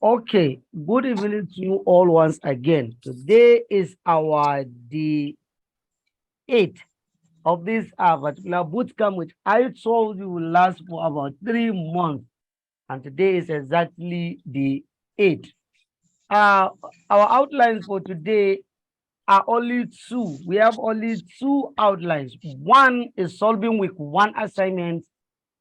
Okay, good evening to you all once again. Today is our day 8 of this particular bootcamp, which I told you will last for about 3 months. And today is exactly the 8th. Uh, our outlines for today are only two. We have only two outlines. One is solving week 1 assignment,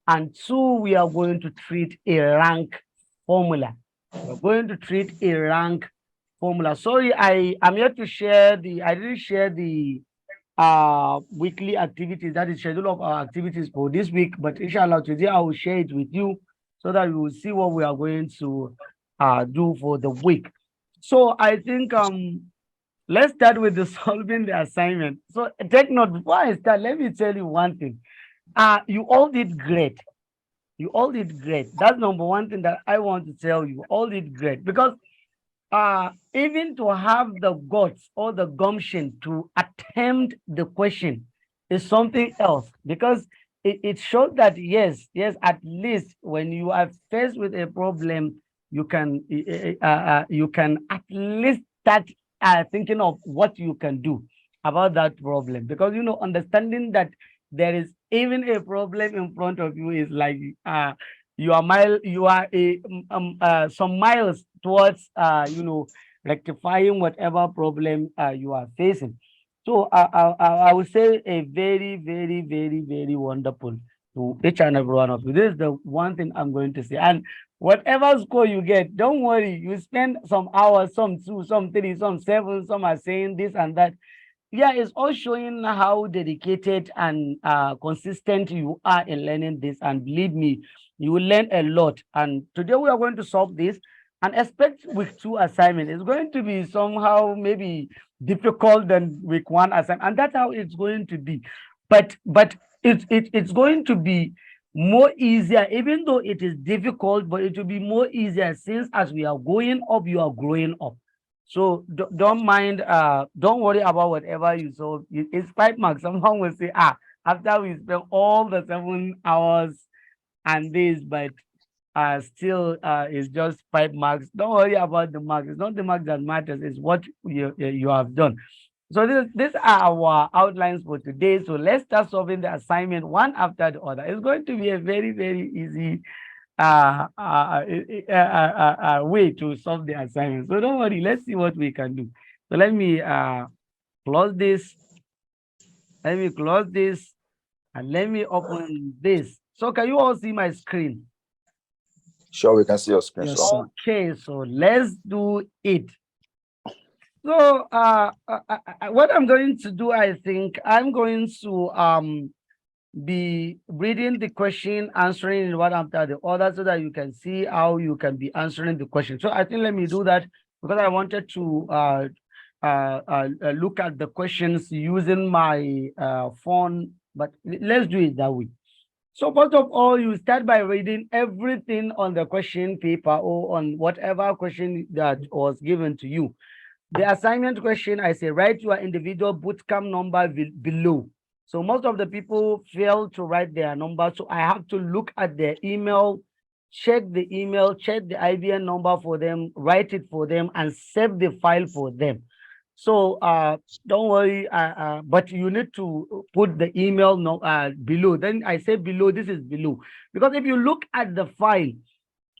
and two, we are going to treat a rank formula. We're going to treat a rank formula. Sorry, I am here to share I didn't share the weekly activities, that is schedule of our activities for this week, but inshallah today I will share it with you so that you will see what we are going to do for the week. So I think let's start with the solving the assignment. So take note, before I start, let me tell you one thing. You all did great. You all did great. That's number one thing that I want to tell you. All did great because even to have the guts or the gumption to attempt the question is something else, because it shows that yes, at least when you are faced with a problem, you can at least start thinking of what you can do about that problem, because understanding that there is even a problem in front of you is like you are some miles towards rectifying whatever problem you are facing. So I would say a very, very, very, very wonderful to each and every one of you. This is the one thing I'm going to say. And whatever score you get, don't worry. You spend some hours, some 2, some 3, some 7, some are saying this and that. Yeah, it's all showing how dedicated and consistent you are in learning this. And believe me, you will learn a lot. And today we are going to solve this, and expect week 2 assignment. It's going to be somehow maybe difficult than week 1 assignment. And that's how it's going to be. But it's going to be more easier, even though it is difficult, but it will be more easier since as we are going up, you are growing up. So don't mind, don't worry about whatever you saw. It's 5 marks. Someone will say, after we spent all the 7 hours and this, but still it's just 5 marks. Don't worry about the marks. It's not the marks that matters, it's what you have done. So these are our outlines for today. So let's start solving the assignment one after the other. It's going to be a very, very easy way to solve the assignment. So don't worry, let's see what we can do. So let me close this. Let me close this and let me open this. So can you all see my screen? Sure, we can see your screen, Yes, sir. sir. Okay, so let's do it. So what I'm going to do, I think I'm going to be reading the question, answering it one after the other, so that you can see how you can be answering the question. So I think let me do that, because I wanted to look at the questions using my phone, but let's do it that way. So first of all, you start by reading everything on the question paper or on whatever question that was given to you. The assignment question, I say, write your individual bootcamp number below. So most of the people fail to write their number. So I have to look at their email, check the email, check the IBN number for them, write it for them, and save the file for them. So don't worry, but you need to put the email below. Then I say below, this is below. Because if you look at the file,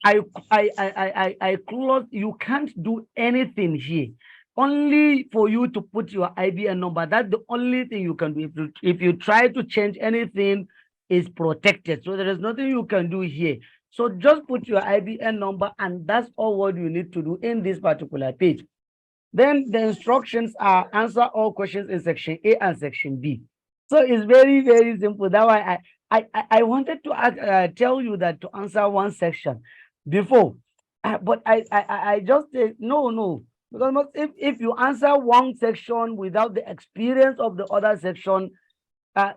I close, you can't do anything here. Only for you to put your IBN number. That's the only thing you can do. If you try to change anything, is protected. So there is nothing you can do here. So just put your IBN number, and that's all what you need to do in this particular page. Then the instructions are answer all questions in section A and section B. So it's very, very simple. That's why I wanted to tell you that to answer one section before, but I just say no, because if you answer one section without the experience of the other section,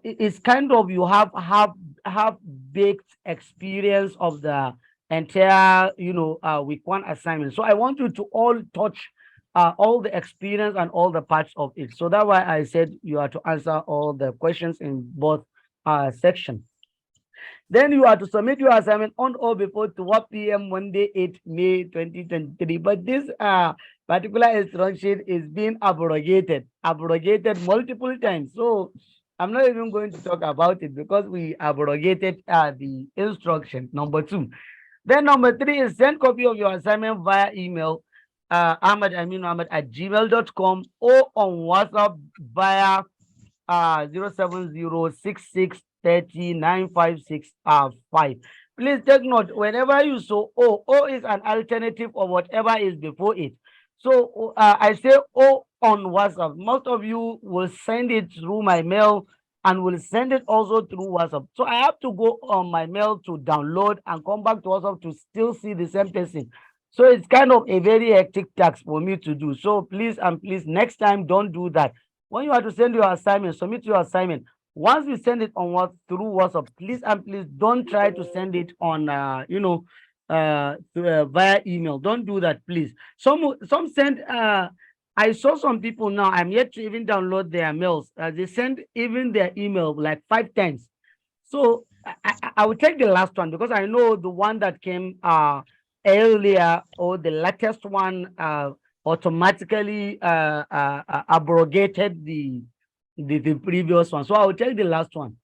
it's kind of you have baked experience of the entire week 1 assignment. So I want you to all touch all the experience and all the parts of it. So that's why I said you are to answer all the questions in both sections. Then you are to submit your assignment on or before 12 p.m. Monday, 8 May 2023. But this particular instruction is being abrogated multiple times. So I'm not even going to talk about it because we abrogated the instruction. Number two. Then number three is send copy of your assignment via email, Ahmad at gmail.com or on WhatsApp via 07066309565. Please take note, whenever you saw O is an alternative of whatever is before it. So I say O on WhatsApp. Most of you will send it through my mail and will send it also through WhatsApp. So I have to go on my mail to download and come back to WhatsApp to still see the same person. So it's kind of a very hectic task for me to do. So please and please, next time, don't do that. When you have to send your assignment, submit your assignment. Once you send it on what through WhatsApp, please and please don't try to send it on via email. Don't do that, please. Some send I saw some people now, I'm yet to even download their mails. They send even their email like 5 times. So I will take the last one because I know the one that came earlier or the latest one automatically abrogated the previous one. So I will take the last one.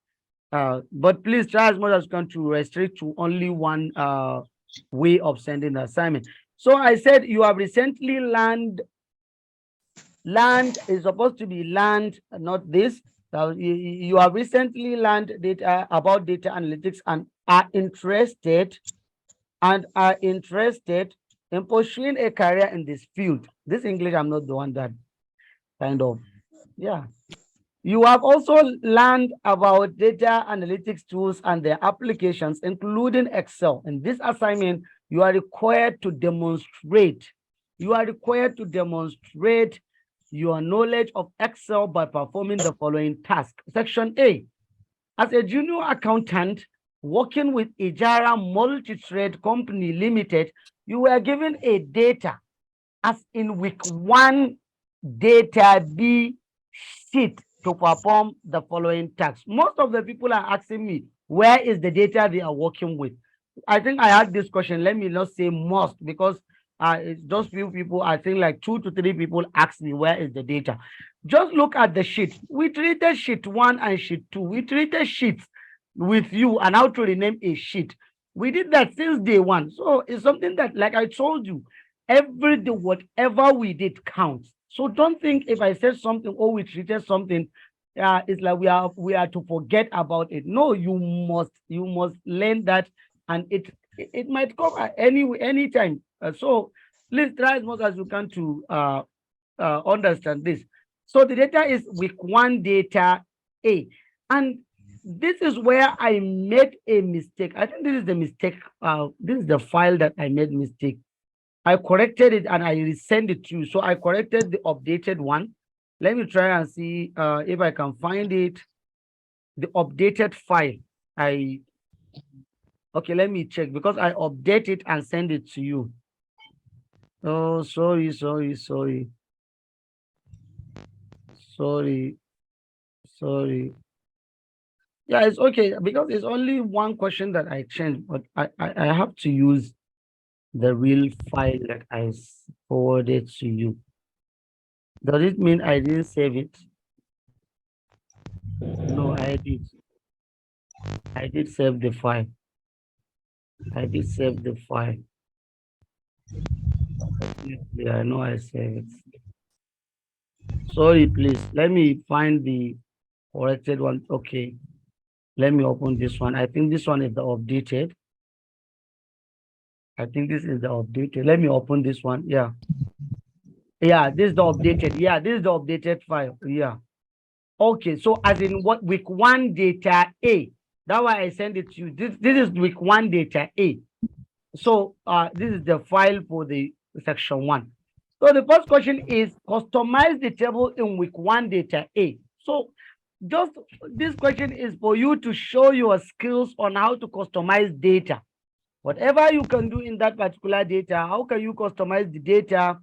But please try as much as you can to restrict to only one way of sending the assignment. So I said you have recently land is supposed to be land, not this. You have recently learned data about data analytics and are interested in pursuing a career in this field. This English, I'm not the one that kind of, yeah. You have also learned about data analytics tools and their applications, including Excel. In this assignment, you are required to demonstrate. You are required to demonstrate your knowledge of Excel by performing the following task. Section A. As a junior accountant working with Ijara Multi-Trade Company Limited, you were given a data as in week 1 data B sheet to perform the following tasks. Most of the people are asking me, where is the data they are working with? I think I had this question. Let me not say most because it's just few people. I think like 2 to 3 people ask me, where is the data? Just look at the sheet. We treated sheet 1 and sheet 2. We treated sheets with you and how to rename a sheet. We did that since day one. So it's something that, like I told you, every day, whatever we did counts. So don't think if I said something or we treated something, it's like we are to forget about it. No, you must learn that, and it might come at any time. So please try as much as you can to understand this. So the data is week 1 data A, and this is where I made a mistake. I think this is the mistake. This is the file that I made mistake. I corrected it and I resend it to you. So I corrected the updated one. Let me try and see if I can find it. The updated file. Okay, let me check because I update it and send it to you. Oh, sorry. Yeah, it's okay because it's only one question that I changed, but I have to use the real file that I forwarded to you. Does it mean I didn't save it? No, I did. I did save the file. I did save the file. Yeah, I know I saved it. Sorry, please. Let me find the corrected one. Okay. Let me open this one. I think this one is the updated. I think this is the updated. Let me open this one. Yeah. Yeah, this is the updated. Yeah, this is the updated file. Yeah. Okay, so as in what week 1 data A. That's why I send it to you. This is week 1 data A. So this is the file for the section 1. So the first question is customize the table in week 1 data A. So just this question is for you to show your skills on how to customize data. Whatever you can do in that particular data, how can you customize the data,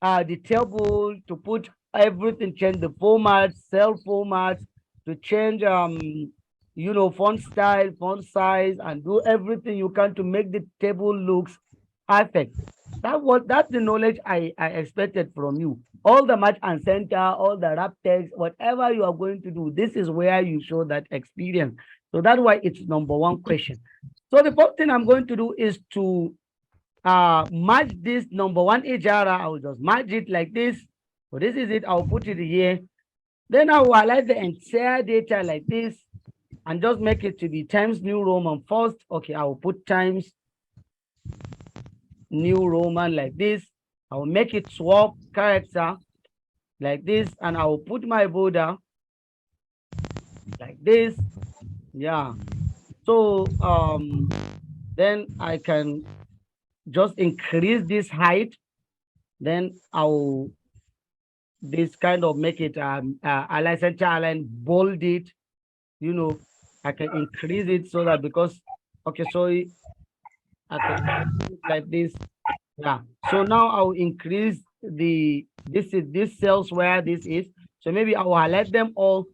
the table, to put everything, change the formats, cell formats, to change font style, font size, and do everything you can to make the table looks perfect. That's the knowledge I expected from you. All the match and center, all the wrap text, whatever you are going to do, this is where you show that experience. So that's why it's number one question. So the first thing I'm going to do is to match this number one HRR. I will just match it like this. So this is it. I'll put it here. Then I will highlight the entire data like this and just make it to be Times New Roman first. Okay, I will put Times New Roman like this. I will make it swap character like this, and I will put my border like this. Yeah. So then I can just increase this height. Then I'll this kind of make it align center align, bold it. I can increase it so that because okay, so I can increase it like this. Yeah. So now I'll increase this cells where this is. So maybe I will highlight them all,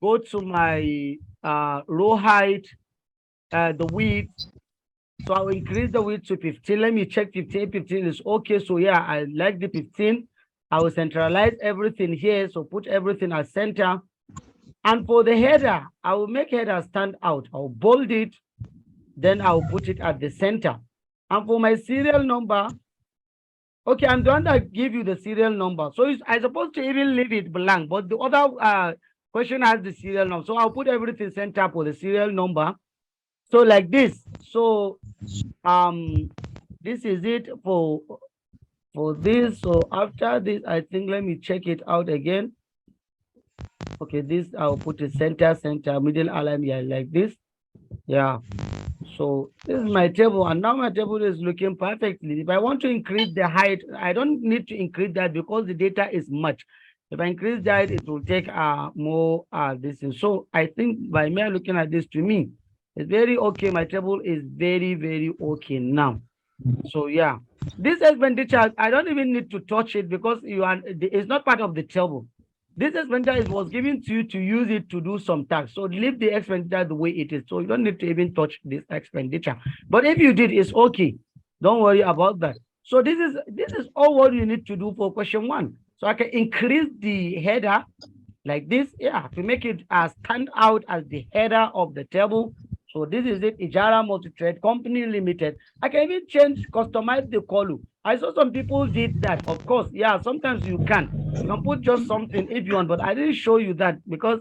go to my row height, the width. So I'll increase the width to 15. Let me check 15. 15 is okay. So yeah, I like the 15. I will centralize everything here. So put everything as center. And for the header, I will make header stand out. I'll bold it. Then I'll put it at the center. And for my serial number, okay, I'm the one that give you the serial number. So I supposed to even leave it blank, but the other question has the serial number. So I'll put everything center for the serial number. So like this. So this is it for this. So after this, I think let me check it out again. Okay, this I'll put a center, middle align here like this. Yeah. So this is my table, and now my table is looking perfectly. If I want to increase the height, I don't need to increase that because the data is much. If I increase that, it will take more this is. So I think by me looking at this, to me, it's very okay. My table is very, very okay now. So yeah, this expenditure, I don't even need to touch it because it's not part of the table. This expenditure was given to you to use it to do some tasks. So leave the expenditure the way it is. So you don't need to even touch this expenditure. But if you did, it's okay. Don't worry about that. So this is all what you need to do for question one. So I can increase the header like this, yeah, to make it stand out as the header of the table. So this is it, Ijara Multi-Trade Company Limited. I can even customize the column. I saw some people did that. Of course, yeah, sometimes you can. You can put just something if you want, but I didn't show you that because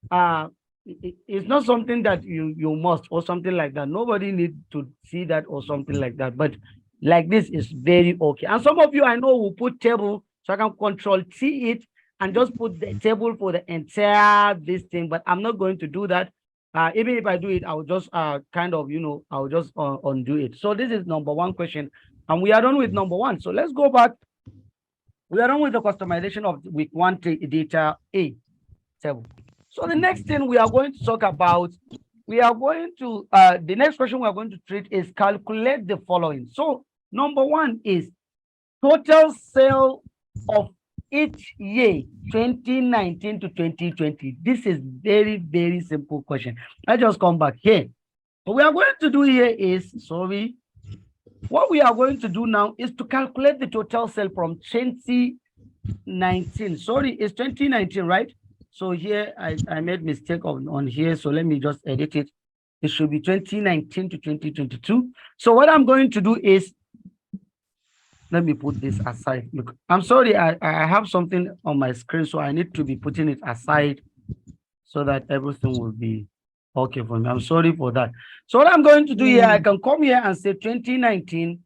it's not something that you must or something like that. Nobody need to see that or something like that. But like this is very okay. And some of you I know will put table, so I can control T it and just put the table for the entire this thing. But I'm not going to do that. Even if I do it, I'll just kind of I'll just undo it. So this is number one question, and we are done with number one. So let's go back. We are done with the customization of week one data A table. So the next thing we are going to talk about, we are going to the next question we are going to treat is calculate the following. So number one is total sale of each year 2019 to 2020. This is very, very simple question. I just come back here. What we are going to do here is, sorry, what we are going to do now is to calculate the total sale from 2019. Sorry, it's 2019, right? So here I made mistake on here. So let me just edit it. It should be 2019 to 2022. So what I'm going to do is, let me put this aside. Look, I'm sorry, I have something on my screen, so I need to be putting it aside so that everything will be okay for me. I'm sorry for that. So what I'm going to do here, I can come here and say 2019,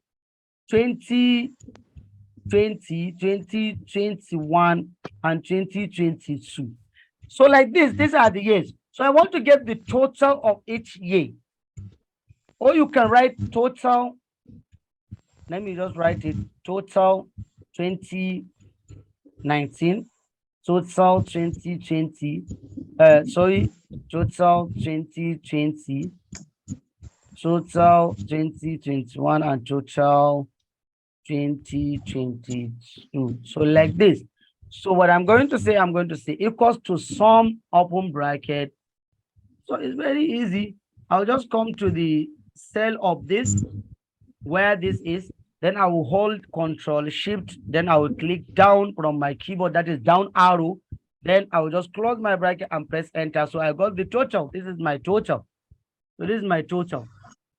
2020, 2021, and 2022. So like this, these are the years. So I want to get the total of each year. Or you can write total. Let me just write it. Total 2019, total 2020, sorry, total 2020, total 2021, and total 2022. So like this. So what I'm going to say equals to sum open bracket So it's very easy. I'll just come to the cell of this, where this is. Then I will hold Control Shift. Then I will click down from my keyboard, that is down arrow. Then I will just close my bracket and press enter. So I got the total. This is my total. So this is my total.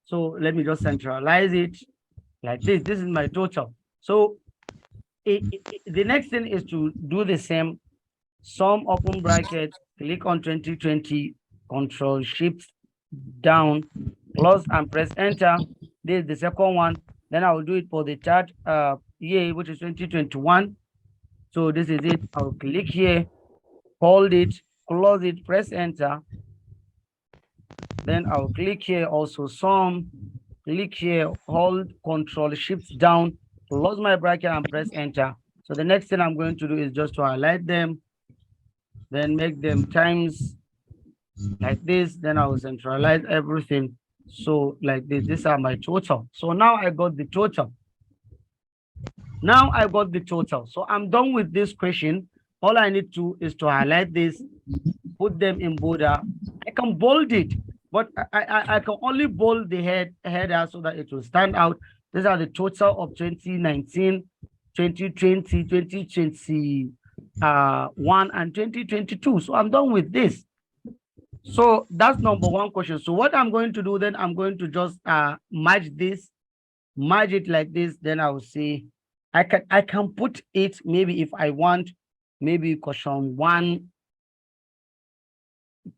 So let me just centralize it like this. This is my total. So the next thing is to do the same. Sum open bracket, click on 2020, Control Shift down, close and press enter. This is the second one. Then I will do it for the third year, which is 2021. So this is it. I'll click here, hold it, close it, press enter. Then I'll click here also sum, click here, hold Control Shift down, close my bracket and press enter. So the next thing I'm going to do is just to highlight them, then make them times like this. Then I will centralize everything. So like this, these are my total. So now I got the total. Now I got the total. So I'm done with this question. All I need to is to highlight this, put them in border. I can bold it, but I can only bold the header so that it will stand out. These are the total of 2019, 2020, 2021, and 2022. So I'm done with this. So that's number one question. So what I'm going to do then, I'm going to just merge this, merge it like this. Then I will say, I can put it maybe if I want, maybe question one,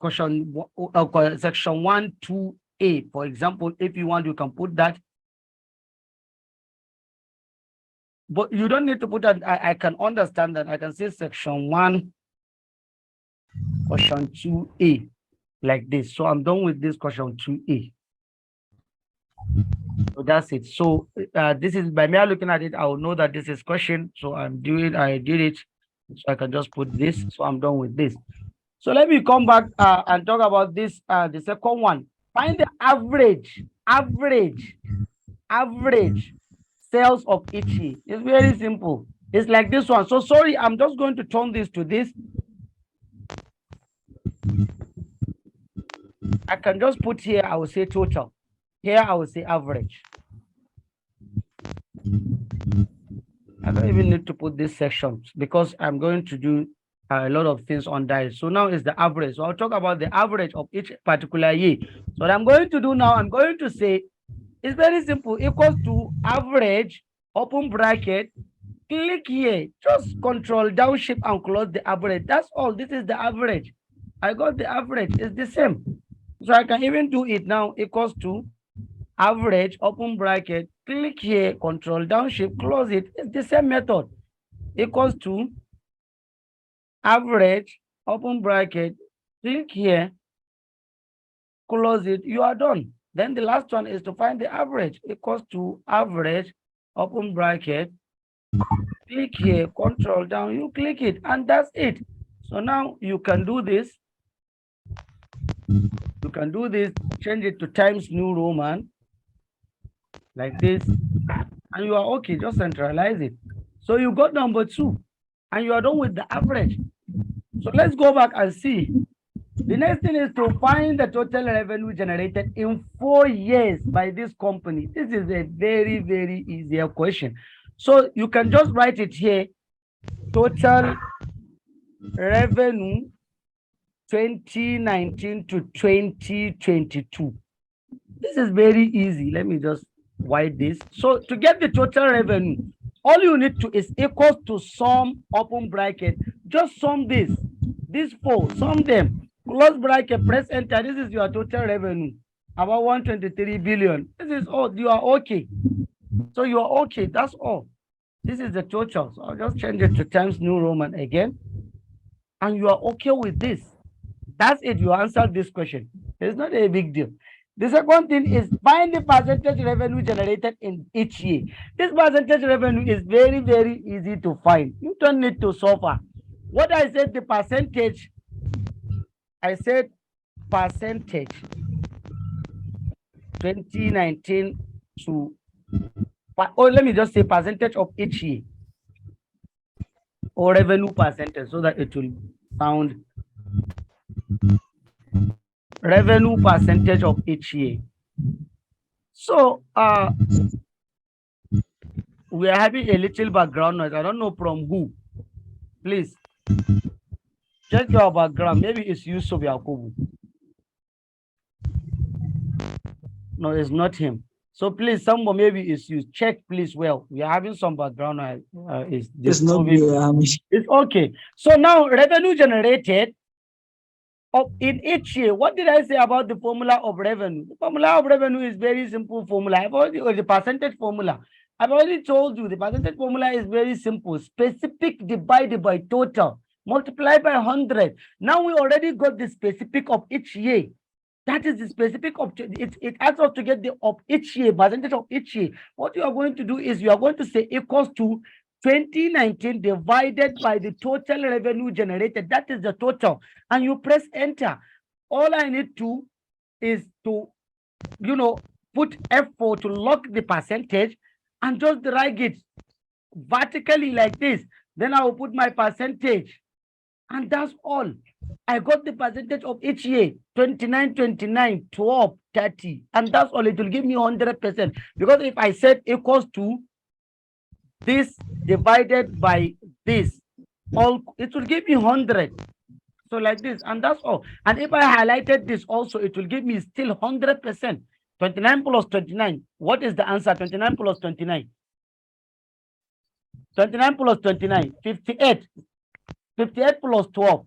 section 1, 2A. For example, if you want, you can put that. But you don't need to put that. I can understand that. I can say section 1, question 2A. Like this. So I'm done with this question 2A. So that's it. So this is by me looking at it, I will know that this is question. So I did it. So I can just put this. So I'm done with this. So let me come back and talk about this, the second one. Find the average sales of each year. It's very simple. It's like this one. So sorry, I'm just going to turn this to this. I can just put here, I will say total. Here, I will say average. I don't even need to put these sections because I'm going to do a lot of things on that. So now is the average. So I'll talk about the average of each particular year. So what I'm going to do now, I'm going to say, it's very simple, equals to average, open bracket, click here, just control down shift and close the average. That's all. This is the average. I got the average. It's the same. So I can even do it now, equals to average, open bracket, click here, control down shift, close it. It's the same method. Equals to average, open bracket, click here, close it. You are done. Then the last one is to find the average. Equals to average, open bracket, click here, control down, you click it, and that's it. So now you can do this. You can do this, change it to Times New Roman, like this, and you are okay. Just centralize it. So you got number 2, and you are done with the average. So let's go back and see. The next thing is to find the total revenue generated in 4 years by this company. This is a very, very easier question. So you can just write it here. Total revenue 2019 to 2022. This is very easy. Let me just write this. So to get the total revenue, all you need to is equals to sum, open bracket. Just sum this. These 4, sum them. Close bracket, press enter. This is your total revenue. About 123 billion. This is all. You are okay. So you are okay. That's all. This is the total. So I'll just change it to Times New Roman again. And you are okay with this. That's it. You answered this question. It's not a big deal. The second thing is find the percentage revenue generated in each year. This percentage revenue is very, very easy to find. You don't need to suffer. What I said, the percentage, I said percentage 2019 to, let me just say percentage of each year, or revenue percentage, so that it will sound revenue percentage of each year. So we are having a little background noise. I don't know from who. Please check your background. Maybe it's Yusuf Yakubu. No, it's not him. So please, someone maybe it's you. Check please well. We are having some background noise. Is It's not disturbing. me. It's okay. So now revenue generated in each year. What did I say about the formula of revenue? The formula of revenue is very simple formula. I've already, or the percentage formula. I've already told you the percentage formula is very simple. Specific divided by total multiplied by 100. Now we already got the specific of each year. That is the specific of it asks us to get the of each year, percentage of each year. What you are going to do is you are going to say equals to 2019 divided by the total revenue generated. That is the total. And you press enter. All I need to is to, put F4 to lock the percentage and just drag it vertically like this. Then I will put my percentage. And that's all. I got the percentage of each year, 29, 29, 12, 30. And that's all. It will give me 100%. Because if I set equals to this divided by this, all it will give me 100. So like this, and that's all. And if I highlighted this also, it will give me still 100%. 29 plus 29. What is the answer? 29 plus 29. 29 plus 29. 58. 58 plus 12.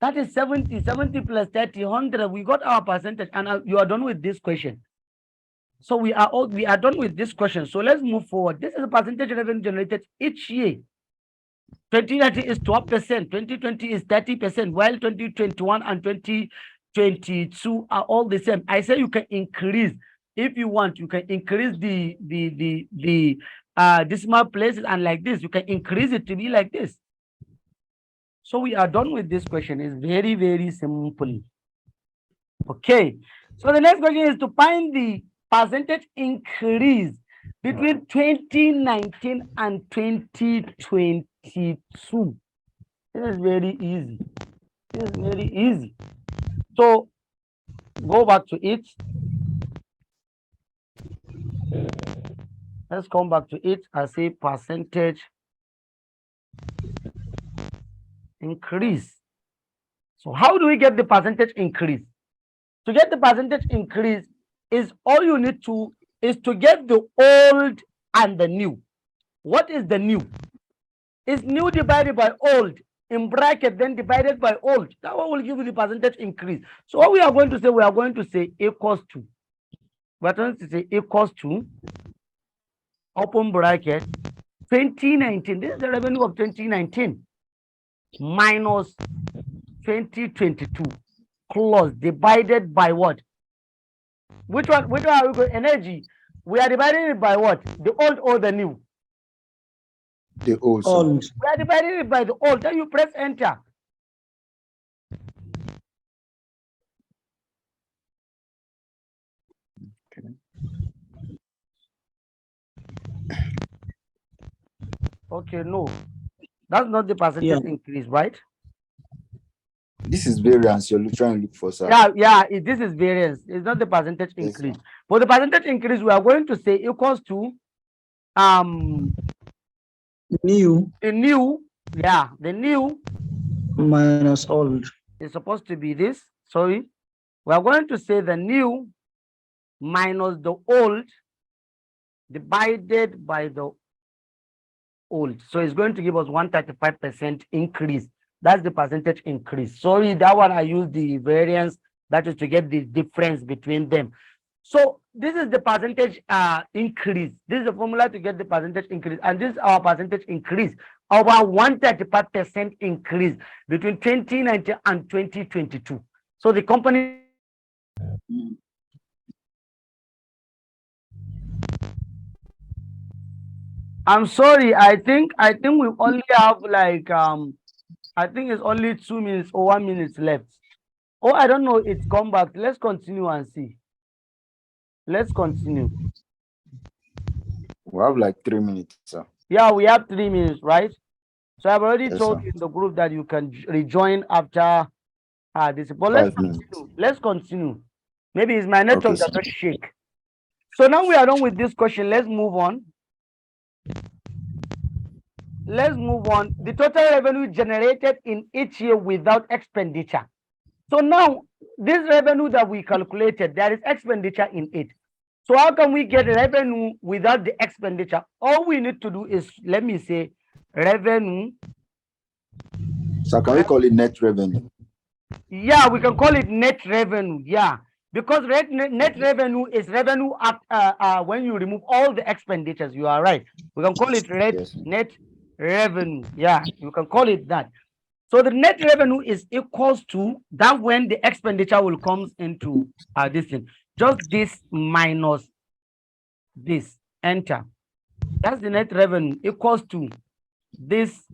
That is 70. 70 plus 30, 100. We got our percentage, and you are done with this question. So we are done with this question. So let's move forward. This is the percentage revenue generated each year. 2019 is 12%, 2020 is 30%, while 2021 and 2022 are all the same. I say you can increase if you want. You can increase the decimal places, and like this, you can increase it to be like this. So we are done with this question. It's very, very simple. Okay. So the next question is to find the percentage increase between 2019 and 2022. This is very easy. This is very easy. So go back to it. Let's come back to it. I say percentage increase. So how do we get the percentage increase? To get the percentage increase is all you need to is to get the old and the new. What is the new? Is new divided by old in bracket, then divided by old. That one will give you the percentage increase. So what we are going to say equals to. We're going to say equals to open bracket 2019. This is the revenue of 2019 minus 2022 close divided by what? Which one are we going? Energy. We are dividing it by what? The old or the new? The old. Old. We are dividing it by the old. Then you press enter. Okay. Okay, no. That's not the percentage increase, right? This is variance you're trying to look for, sir. Yeah, this is variance. It's not the percentage increase. For the percentage increase, we are going to say equals to new. the new, the new Minus old. is supposed to be this. Sorry. We are going to say the new minus the old divided by the old. So it's going to give us 135% increase. That's the percentage increase. Sorry, that one I used the variance. That is to get the difference between them. So this is the percentage increase. This is the formula to get the percentage increase. And this is our percentage increase. Our 135% increase between 2019 and 2022. So the company. I'm sorry. I think we only have like I think it's only 2 minutes or 1 minute left. Oh, I don't know. It's come back. Let's continue and see. Let's continue. We have like 3 minutes, sir. Yeah, we have 3 minutes, right? So I've already Yes, told sir. you in the group that you can rejoin after This, but let's 5 minutes. continue. Let's continue. Maybe it's my Okay, network sir. that not shake. So now we are done with this question. Let's move on. Let's move on. The total revenue generated in each year without expenditure. So now this revenue that we calculated, there is expenditure in it. So how can we get revenue without the expenditure? All we need to do is, let me say, revenue. So can we call it net revenue? Yeah, we can call it net revenue. Yeah, because net revenue is revenue when you remove all the expenditures. You are right. We can call it Yes. net revenue. Yeah, you can call it that. So the net revenue is equals to that when the expenditure will comes into this thing. Just this minus this. Enter. That's the net revenue equals to this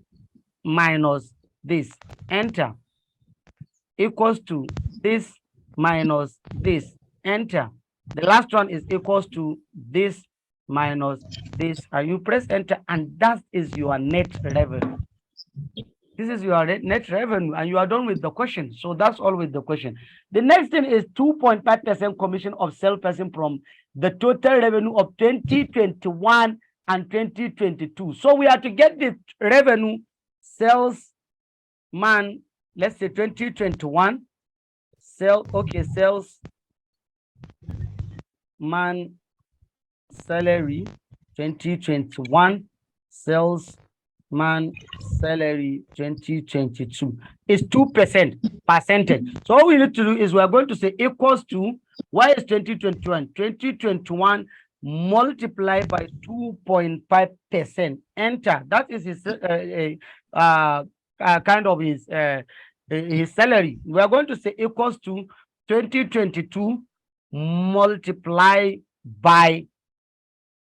minus this. Enter. Equals to this minus this. Enter. The last one is equals to this minus this. And you press enter, and that is your net revenue. This is your net revenue, and you are done with the question. So that's all with the question. The next thing is 2.5% commission of sales person from the total revenue of 2021 and 2022. So we are to get the revenue sales man, let's say 2021, sales man salary 2021, sales man salary 2022 is 2% percentage. So all we need to do is we are going to say equals to, why is 2021 multiplied by 2.5%. Enter. That is his kind of his salary. We are going to say equals to 2022 multiply by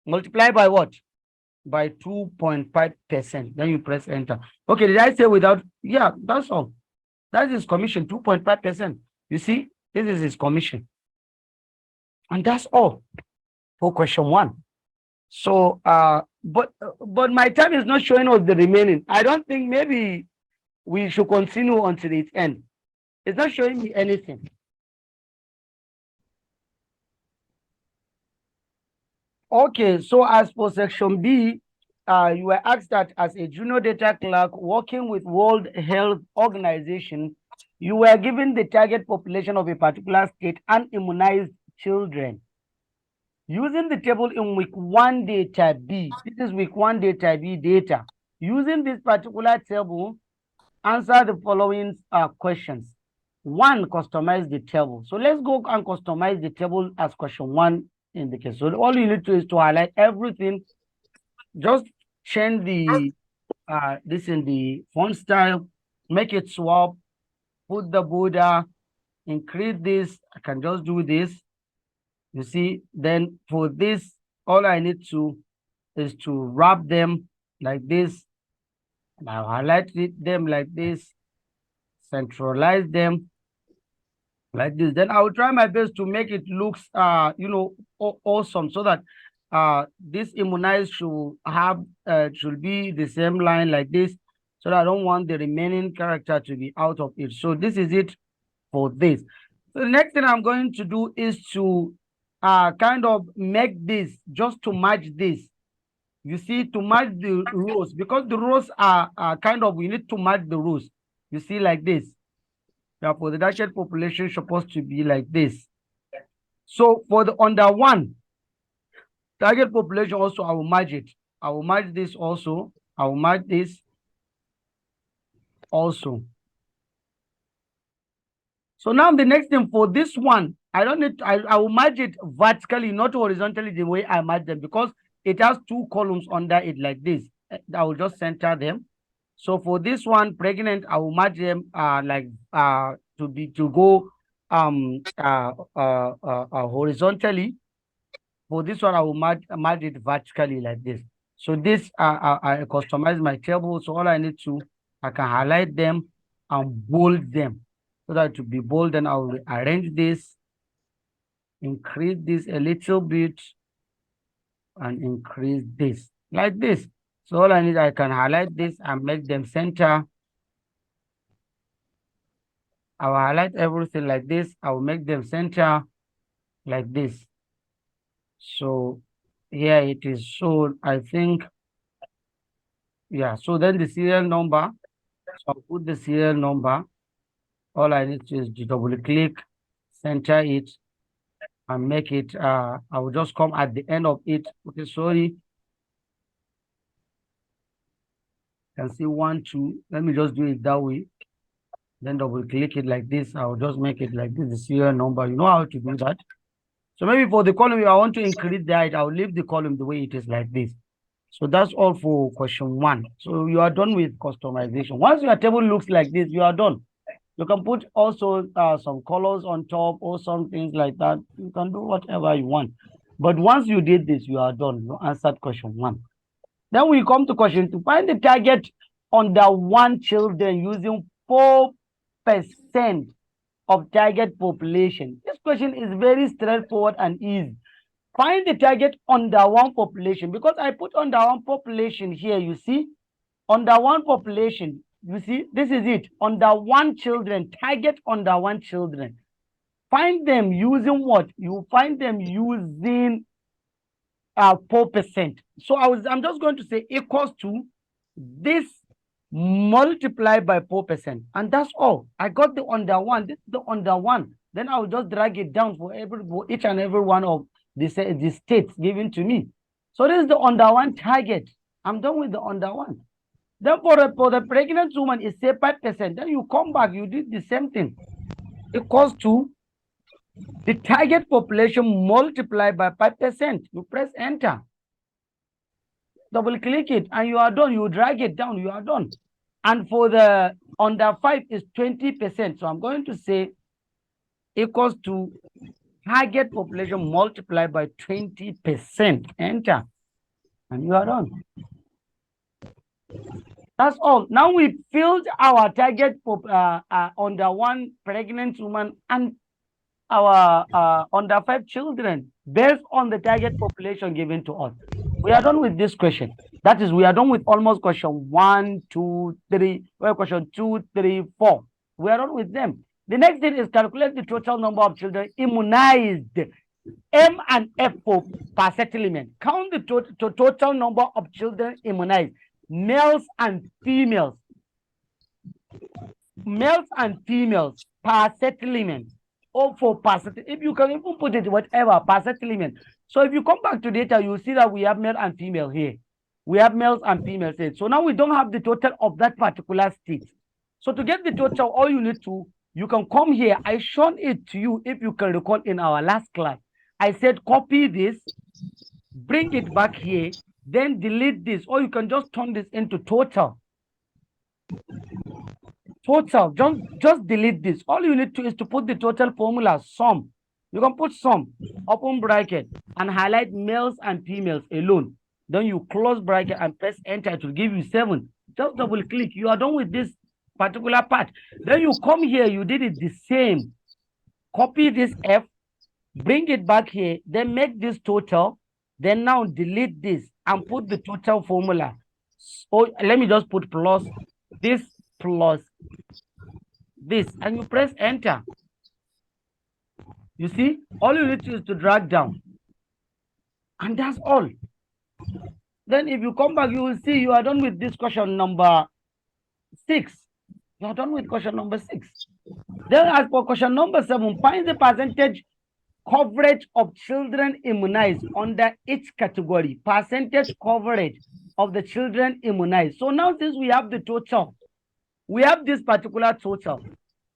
what? By 2.5%. Then you press enter. Okay, did I say without? Yeah, that's all. That is commission, 2.5%. You see, this is his commission. And that's all for question 1. So but my time is not showing us the remaining. I don't think, maybe we should continue until its end. It's not showing me anything. Okay, so as for section B, you were asked that as a junior data clerk working with World Health Organization, you were given the target population of a particular state and immunized children. Using the table in week 1 data B, this is week 1 data B data. Using this particular table, answer the following questions. 1, customize the table. So let's go and customize the table as question 1 in the case. So all you need to is to highlight everything. Just change the this in the font style, make it swap, put the border, increase this. I can just do this. You see, then for this, all I need to is to wrap them like this. Now highlight them like this, centralize them like this. Then I will try my best to make it looks awesome, so that this immunized should have should be the same line like this, so that I don't want the remaining character to be out of it. So this is it for this. So the next thing I'm going to do is to kind of make this just to match this. You see, to match the rows, because the rows are kind of, we need to match the rows. You see, like this. Therefore, the target population is supposed to be like this. So for the under 1 target population also, I will merge it. I will merge this also. I will merge this also. So now the next thing for this one, I don't need to, I will merge it vertically, not horizontally the way I merge them, because it has 2 columns under it like this. I will just center them. So for this one, pregnant, I will merge them to go horizontally. For this one, I will merge it vertically like this. So this I customize my table. So all I need to, I can highlight them and bold them, so that to be bold. Then I will arrange this, increase this a little bit, and increase this like this. So all I need, I can highlight this and make them center I will highlight everything like this. I will make them center like this. So here it is shown, I think. Yeah, so then the serial number. So I'll put the serial number. All I need to is to double click, center it, and make it, I will just come at the end of it. Okay, sorry. You can see 1, 2. Let me just do it that way. Then double click it like this. I'll just make it like this, the serial number. You know how to do that. So maybe for the column, if I want to increase the height, I'll leave the column the way it is like this. So that's all for question 1. So you are done with customization. Once your table looks like this, you are done. You can put also some colors on top or some things like that. You can do whatever you want. But once you did this, you are done. You answered question 1. Then we come to question 2. Find the target under 1 children using 4% of target population. This question is very straightforward and easy. Find the target under 1 population, because I put under 1 population here, you see, under 1 population, you see, this is it, under 1 children, target under 1 children. Find them using what? You find them using 4%. So I'm just going to say equals to this multiplied by 4%. And that's all. I got the under 1. This is the under 1. Then I'll just drag it down for each and every one of the states given to me. So this is the under 1 target. I'm done with the under 1. Then for the pregnant woman, it's say 5%. Then you come back, you did the same thing. Equals to the target population multiplied by 5%. You press enter. Double click it and you are done. You drag it down, you are done. And for the under 5 is 20%. So I'm going to say equals to target population multiplied by 20%. Enter. And you are done. That's all. Now we filled our target under 1 pregnant woman and our under 5 children based on the target population given to us. We are done with this question. That is, we are done with almost question 1, 2, 3, well, question 2, 3, 4. We are done with them. The next thing is calculate the total number of children immunized. M and F for per settlement. Count the total number of children immunized, males and females. Males and females per settlement. Or for per settlement. If you can even put it whatever, per settlement. So if you come back to data, you'll see that we have male and female here. We have males and females here. So now we don't have the total of that particular state. So to get the total, all you need to, you can come here. I shown it to you, if you can recall, in our last class. I said copy this, bring it back here, then delete this, or you can just turn this into total. Total, just delete this. All you need to is to put the total formula, sum. You can put sum, open bracket, and highlight males and females alone. Then you close bracket and press enter. It will give you 7. Just double click. You are done with this particular part. Then you come here, you did it the same. Copy this F, bring it back here, then make this total, then now delete this and put the total formula. So let me just put plus this, and you press enter. You see, all you need to is to drag down, and that's all. Then if you come back, you will see you are done with this question number 6. You are done with question number 6. Then as for question number 7, find the percentage coverage of children immunized under each category. Percentage coverage of the children immunized. So now since we have the total, we have this particular total.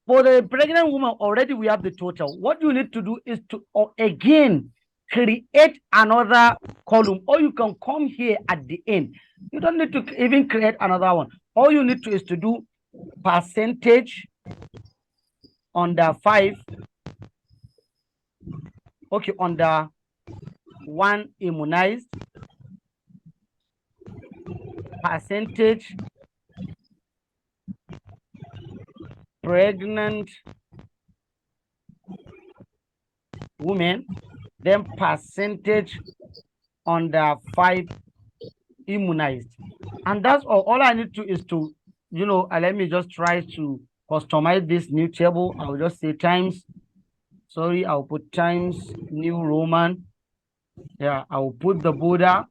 For the pregnant woman, already we have the total. What you need to do is to again create another column, or you can come here at the end. You don't need to even create another one. All you need to is to do percentage under 5. Okay, under 1 immunized, percentage pregnant women, then percentage under 5 immunized. And that's all. All I need to is to, let me just try to customize this new table. I'll just say times. Sorry, I'll put times new Roman. Yeah, I'll put the border.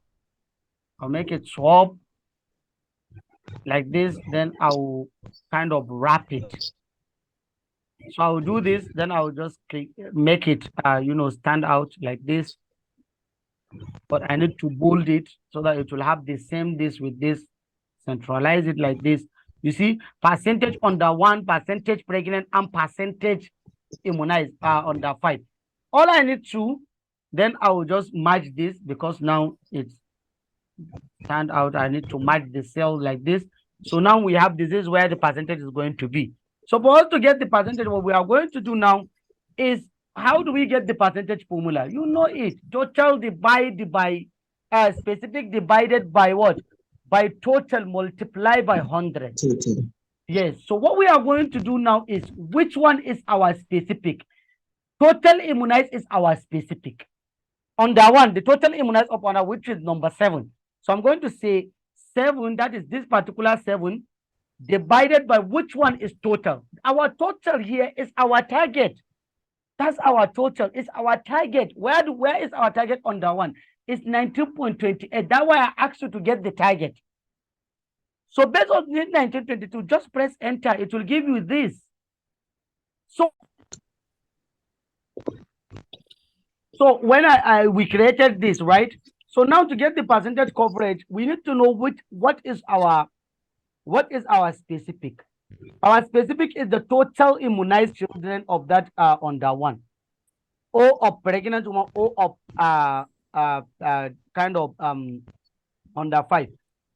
I'll make it swap like this. Then I'll kind of wrap it. So I'll do this. Then I'll just make it, stand out like this. But I need to bold it so that it will have the same this with this. Centralize it like this. You see, percentage under 1, percentage pregnant, and percentage immunized under 5. All I need to, then I will just match this because now it's stand out. I need to match the cell like this. So now we have this is where the percentage is going to be. So for us to get the percentage, what we are going to do now is, how do we get the percentage formula? You know it. Total divided by specific divided by what? By total multiplied by 100. Total. Yes. So what we are going to do now is, which one is our specific? Total immunized is our specific. Under 1, the total immunized upon our, which is number 7. So I'm going to say 7, that is this particular 7, divided by which one is total. Our total here is our target. That's our total. It's our target. Where is our target under 1? It's 19.28. That's why I asked you to get the target. So based on 1922, just press enter. It will give you this. So when we created this, right? So now to get the percentage coverage, we need to know what is our specific. Our specific is the total immunized children of that under 1, or of pregnant woman, or of kind of under 5.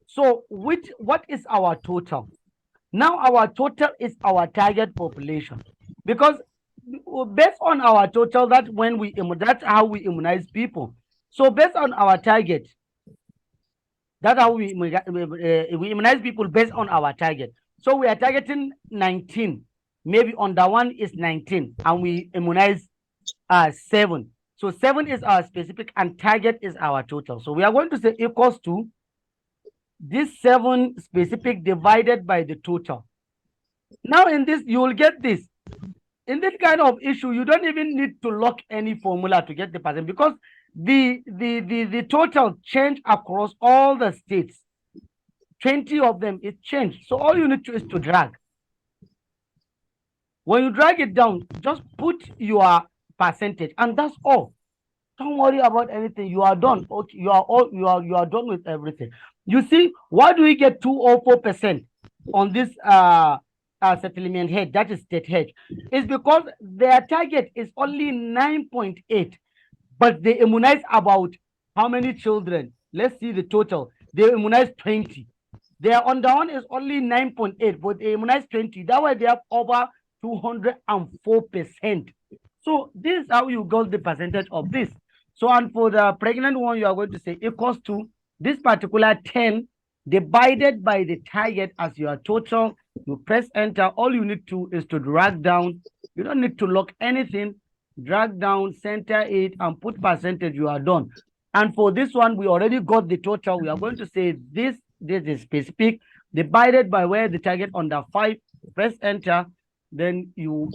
So what is our total? Now our total is our target population, because based on our total, that's how we immunize people. So based on our target, that's how we immunize people based on our target. So we are targeting 19. Maybe under 1 is 19, and we immunize 7. So 7 is our specific, and target is our total. So we are going to say equals to this 7 specific divided by the total. Now in this, you will get this. In this kind of issue, you don't even need to lock any formula to get the percent, because the total change across all the states. 20 of them is changed. So all you need to is to drag. When you drag it down, just put your percentage, and that's all. Don't worry about anything. You are done. Okay, you are done with everything. You see, why do we get 204% on this settlement head, that is state head? It's because their target is only 9.8, but they immunize about how many children? Let's see the total. They immunize 20. Their under 1 is only 9.8, but they immunize 20. That way they have over 204%. So this is how you got the percentage of this. So, and for the pregnant one, you are going to say equals to this particular 10 divided by the target as your total. You press enter. All you need to is to drag down. You don't need to lock anything. Drag down, center it, and put percentage. You are done. And for this one, we already got the total. We are going to say this is specific divided by where the target under 5. Press enter. Then you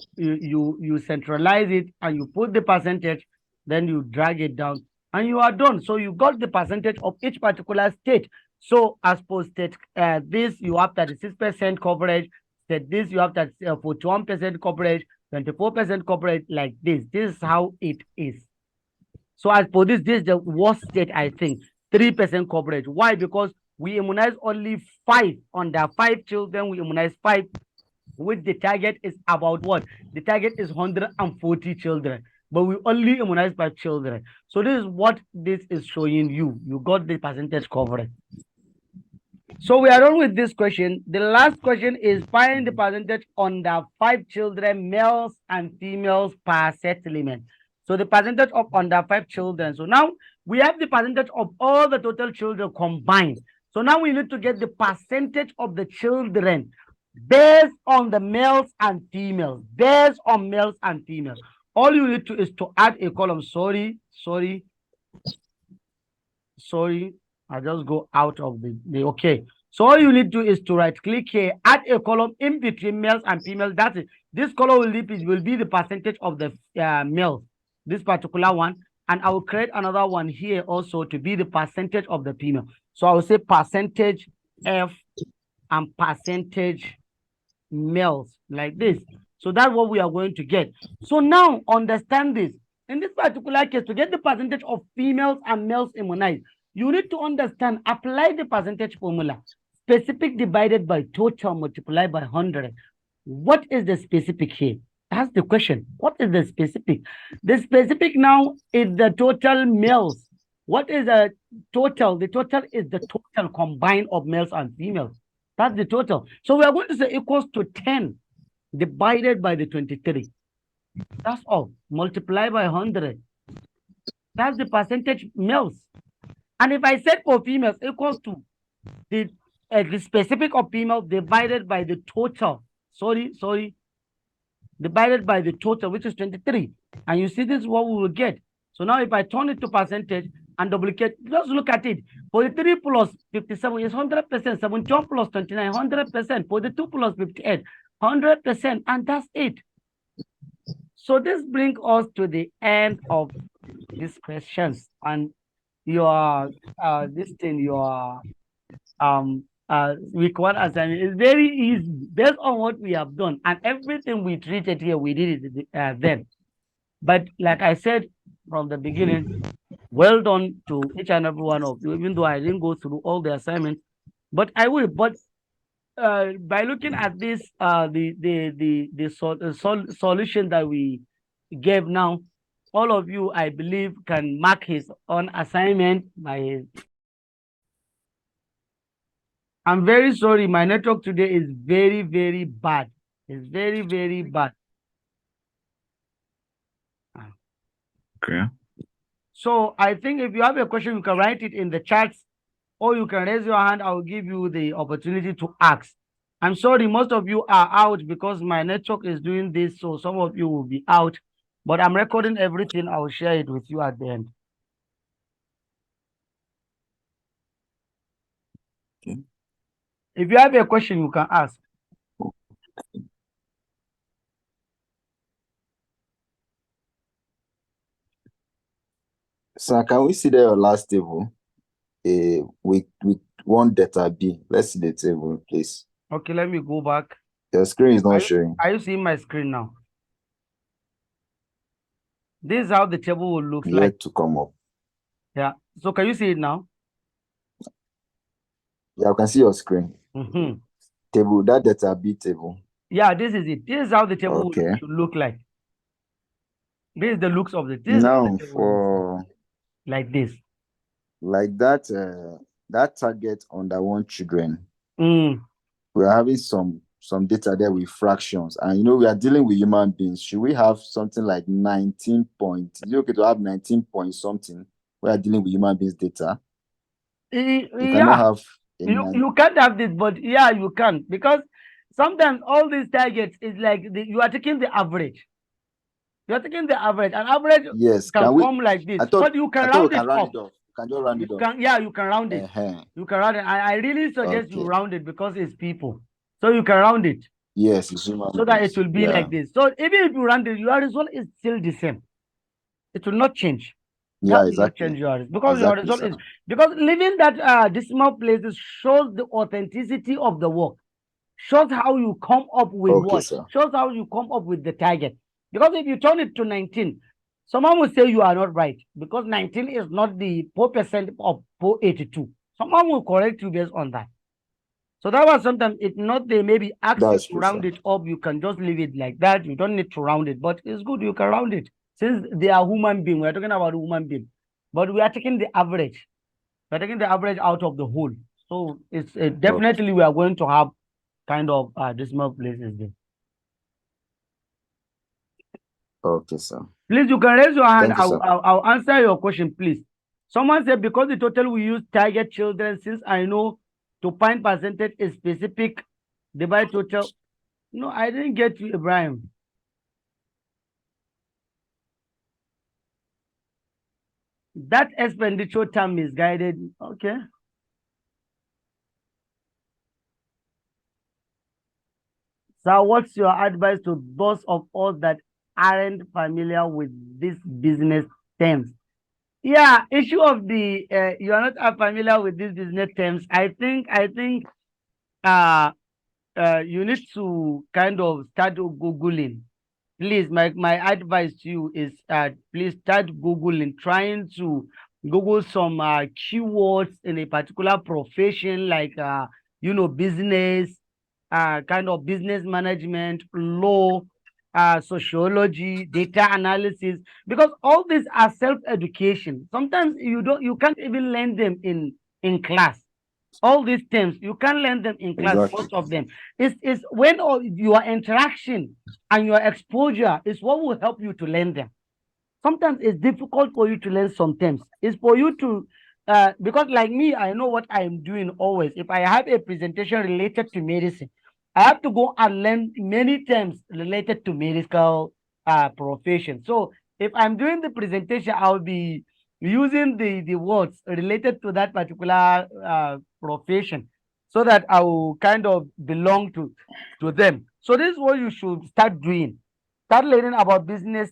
centralize it, and you put the percentage. Then you drag it down, and you are done. So you got the percentage of each particular state. So as per state this, you have 36% coverage. State this, you have 41% coverage, 24% coverage, like this. This is how it is. So as for this is the worst state, I think. 3% coverage. Why? Because we immunize only 5. Under 5 children, we immunize 5, which the target is about what? The target is 140 children, but we only immunize 5 children. So this is what this is showing you. You got the percentage coverage. So we are done with this question. The last question is find the percentage under 5 children, males and females per settlement. So the percentage of under 5 children. So now we have the percentage of all the total children combined. So now we need to get the percentage of the children based on the males and females. Based on males and females. All you need to is to add a column. Sorry. I just go out of the okay. So all you need to do is to right click here, add a column in between males and females. That's it. This column will be the percentage of the males, this particular one. And I will create another one here also to be the percentage of the female. So I will say percentage F and percentage males like this. So that's what we are going to get. So now understand this. In this particular case, to get the percentage of females and males immunized, you need to understand, apply the percentage formula. Specific divided by total multiplied by 100. What is the specific here? That's the question. What is the specific? The specific now is the total males. What is the total? The total is the total combined of males and females. That's the total. So we are going to say equals to 10 divided by the 23. That's all. Multiply by 100. That's the percentage males. And if I said for females equals to the specific of female divided by the total. Sorry. Divided by the total, which is 23. And you see, this is what we will get. So now if I turn it to percentage and duplicate, just look at it. 43 plus 57 is 100%. 71 plus 29, 100%. 42 plus 58, 100%. And that's it. So this brings us to the end of these questions. And your required assignment is very easy based on what we have done, and everything we treated here we did it then. But like I said from the beginning, well done to each and every one of you, even though I didn't go through all the assignments, but I will. But by looking at this, solution that we gave now, all of you, I believe, can mark his own assignment by. I'm very sorry. My network today is very, very bad. It's very, very bad. Okay. So I think if you have a question, you can write it in the chats, or you can raise your hand. I will give you the opportunity to ask. I'm sorry, most of you are out because my network is doing this, so some of you will be out. But I'm recording everything. I will share it with you at the end. Okay. If you have a question, you can ask. Sir, can we see there your last table? With one data B. Let's see the table, please. Okay, let me go back. Your screen is not showing. Are you seeing my screen now? This is how the table will look like. Yet to come up. Yeah. So can you see it now? Yeah, I can see your screen. Mm-hmm. Table, that data B table. Yeah, this is it. This is how the table Okay. will look like. This is the looks of it. Now for like this. like that that target under one children, Mm. we're having some data there with fractions, and you know we are dealing with human beings. Should we have something like 19 point? Is it okay to have 19 point something? We are dealing with human beings data. You cannot Yeah, have you can't have this, but yeah, you can, because sometimes all these targets is like you are taking the average. You are taking the average, and average yes. can we come like this, I thought but you can we round can it round up. it off. Can just round it You off. can, yeah, you can round it. You can round it. I really suggest you Okay. round it because it's people, so you can round it. Yes, it's human So that beings. it will be Yeah. like this. So even if you round it, your result is still the same. It will not change. Yeah, That will not exactly. change your result, because your Exactly, result sir. is, because leaving that decimal places shows the authenticity of the work, shows how you come up with Okay, what, sir. shows how you come up with the target. Because if you turn it to 19, someone will say you are not right because 19 is not the 4% of 482. Someone will correct you based on that. So that was sometimes it's not, they maybe ask you That's to true, round sir. it up. You can just leave it like that. You don't need to round it, but it's good you can round it. Since they are human being, we're talking about human being, but we are taking the average. We're taking the average out of the whole. So it's definitely we are going to have kind of decimal places there. Okay, sir. Please, you can raise your hand. Thank you, sir. I'll answer your question, please. Someone said because the total we use target children, since I know to find percentage is specific, divide total. No, I didn't get you, Ibrahim. That expenditure term is guided. Okay. So what's your advice to those of us that aren't familiar with these business terms? Yeah, issue of the you are not familiar with these business terms. I think uh you need to kind of start googling. Please, my advice to you is please start googling, trying to google some keywords in a particular profession, like business, kind of business management, law, sociology, data analysis, because all these are self education. Sometimes you can't even learn them in class. All these terms you can't learn them in class. Exactly. Most of them is when all your interaction and your exposure is what will help you to learn them. Sometimes it's difficult for you to learn some terms. It's for you to because like me, I know what I'm doing always. If I have a presentation related to medicine, I have to go and learn many terms related to medical profession. So if I'm doing the presentation, I'll be using the words related to that particular profession, so that I will kind of belong to them. So this is what you should start doing. Start learning about business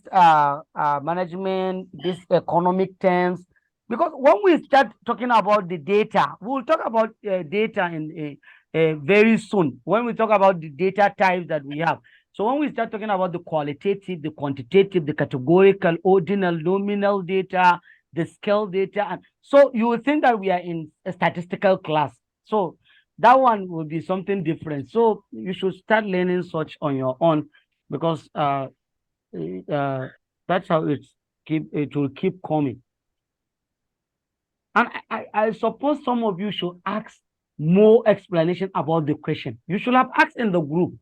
management, this economic terms. Because when we start talking about the data, we'll talk about data in very soon. When we talk about the data types that we have. So when we start talking about the qualitative, the quantitative, the categorical, ordinal, nominal data, the scale data, and so you will think that we are in a statistical class. So that one will be something different. So you should start learning such on your own, because uh, that's how it will keep coming. And I suppose some of you should ask more explanation about the question. You should have asked in the group.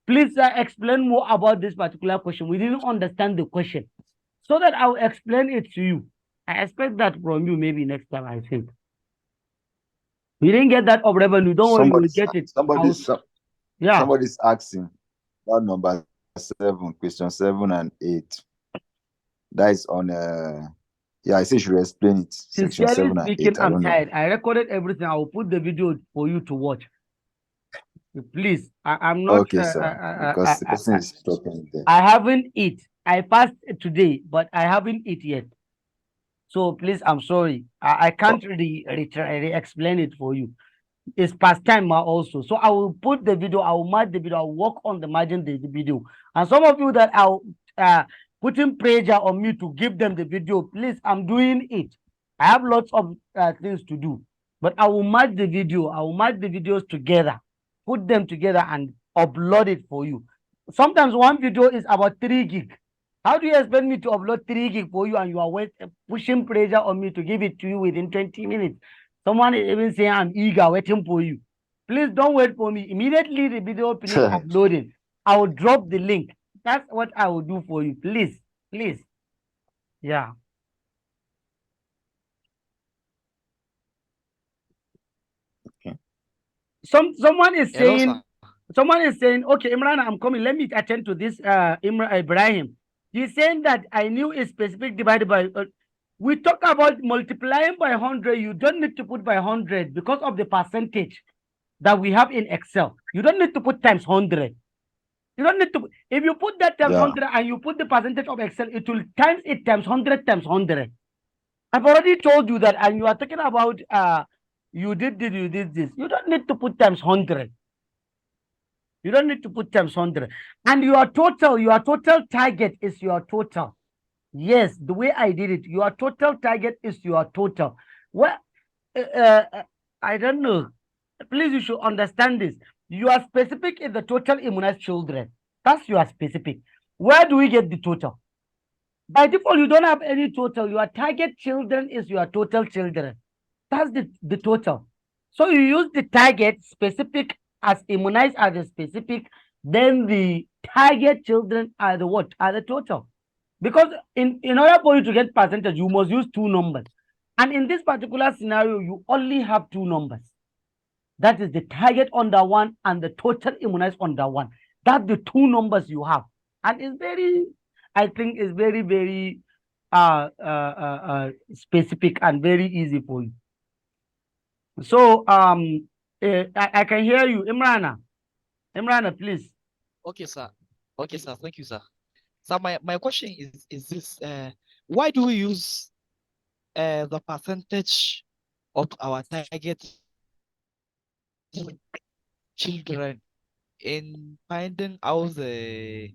Please explain more about this particular question. We didn't understand the question, so that I will explain it to you. I expect that from you maybe next time. I think we didn't get that of revenue. Don't worry, you will Somebody's get it. I will, somebody's yeah. somebody's asking about number 7, question 7 and 8. That is on yeah, I say you should explain it. Section Sincerely 7 and 8. speaking, I I'm don't know. tired. I recorded everything. I will put the video for you to watch. Please, I'm not. Okay, sir. Because the person is talking there. I haven't eat. I passed today, but I haven't eat yet. So please, I'm sorry. I Oh, can't really explain it for you. It's past time also. So I will put the video. I will mark the video. I will work on the margin the video. And some of you that are putting pressure on me to give them the video, please, I'm doing it. I have lots of things to do, but I will match the video. I will match the videos together, put them together, and upload it for you. Sometimes one video is about 3 gig. How do you expect me to upload 3 gig for you, and you are pushing pressure on me to give it to you within 20 minutes? Someone is even saying I'm eager, waiting for you. Please don't wait for me. Immediately the video finish uploading, I will drop the link. That's what I will do for you. Please, please. Yeah. okay. Someone is Hello, sir. saying, okay, Imran, I'm coming. Let me attend to this Ibrahim. He's saying that I knew a specific divided by we talk about multiplying by 100. You don't need to put by 100 because of the percentage that we have in Excel. You don't need to put times 100. You don't need to. If you put that times Yeah. 100 and you put the percentage of Excel, it will times it times 100 times 100. I've already told you that, and you are talking about you did this, you did this. You don't need to put times 100. You don't need to put times 100. And your total target is your total. Yes, the way I did it, your total target is your total. Well, uh, uh, I don't know. Please, you should understand this. You are specific in the total immunized children. That's your specific. Where do we get the total? By default, you don't have any total. Your target children is your total children. That's the total. So you use the target specific as immunized as the specific, then the target children are the what? Are the total. Because in order for you to get percentage, you must use two numbers. And in this particular scenario, you only have two numbers. That is the target under one and the total immunized under one. That's the two numbers you have. And it's very, I think it's very, very specific and very easy for you. So I can hear you, Imrana. Imran, please. Okay, sir. Okay, sir. Thank you, sir. So my question is this: why do we use the percentage of our target children in finding out the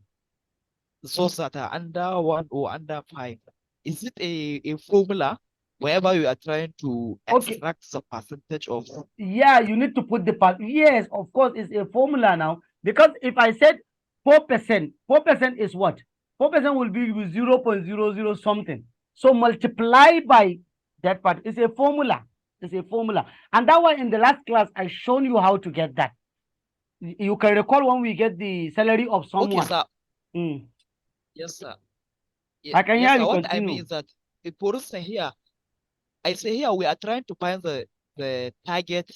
source that are under one or under five? Is it a formula wherever you are trying to Okay. extract the percentage of? Yeah, you need to put the part. Yes, of course, it's a formula now. Because if I said 4%, 4% is what? 4% will be with 0.00 something. So multiply by that part. It's a formula. It's a formula. And that one in the last class, I shown you how to get that. You can recall when we get the salary of Okay, someone. sir. Mm. Yes, sir. I can Yes, hear sir. you What I mean continue. is that, for instance, here, I say here we are trying to find the target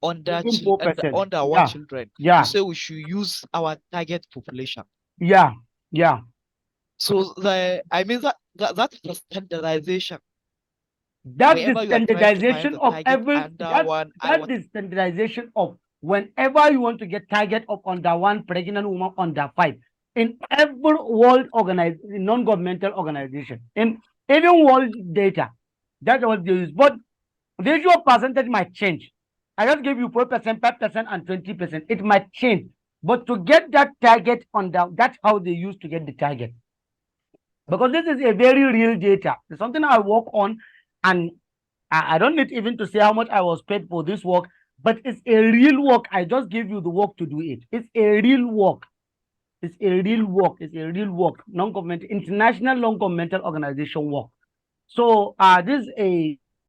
under Using 4%. under one Yeah. children. You Yeah. say we should use our target population. Yeah. Yeah. So I mean that's the standardization. That's the Wherever you are trying to find standardization the of target every under one, I that's what? the standardization of whenever you want to get target of under one pregnant woman under five in every world organized non-governmental organization in even world data. That's what they use. But the usual percentage might change. I just gave you 4%, 5%, and 20%. It might change. But to get that target under, that's how they use to get the target. Because this is a very real data. It's something I work on, and I don't need even to say how much I was paid for this work, but it's a real work. I just give you the work to do it. It's a real work. It's a real work. It's a real work. Non-governmental, international non-governmental organization work. So this is a